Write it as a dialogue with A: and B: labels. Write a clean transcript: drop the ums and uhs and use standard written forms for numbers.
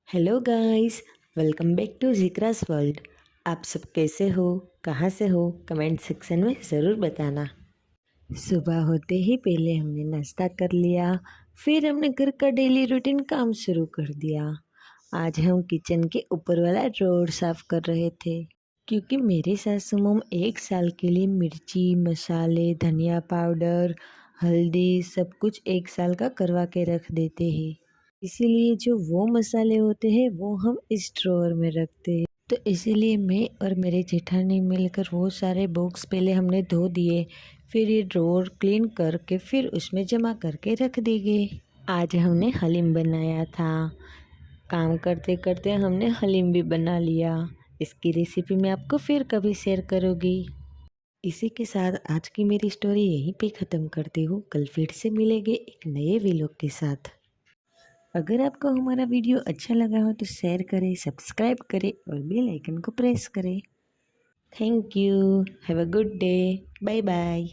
A: Hello guys, welcome back to Zikra's world. आप सब कैसे हो, कहाँ से हो, कमेंट सेक्शन में ज़रूर बताना। सुबह होते ही पहले हमने नाश्ता कर लिया, फिर हमने घर का डेली रूटीन काम शुरू कर दिया। आज हम किचन के ऊपर वाला ड्रॉर साफ कर रहे थे, क्योंकि मेरे सासू मॉम 1 साल के लिए मिर्ची, मसाले, धनिया पाउडर, हल्दी सब कुछ 1 साल का करवा के रख देते हैं। इसीलिए जो वो मसाले होते हैं वो हम इस ड्रॉअर में रखते हैं। तो इसीलिए मैं और मेरे जेठानी मिलकर वो सारे बॉक्स पहले हमने धो दिए, फिर ये ड्रॉअर क्लीन करके फिर उसमें जमा करके रख दिए। आज हमने हलीम बनाया था। काम करते करते हमने हलीम भी बना लिया। इसकी रेसिपी मैं आपको फिर कभी शेयर करूँगी। इसी के साथ आज की मेरी स्टोरी यहीं पे ख़त्म करती हूँ। कल फिर से मिलेंगे एक नए व्लॉग के साथ। अगर आपको हमारा वीडियो अच्छा लगा हो तो शेयर करें, सब्सक्राइब करें और बेल आइकन को प्रेस करें। Thank you. Have a good day. Bye bye.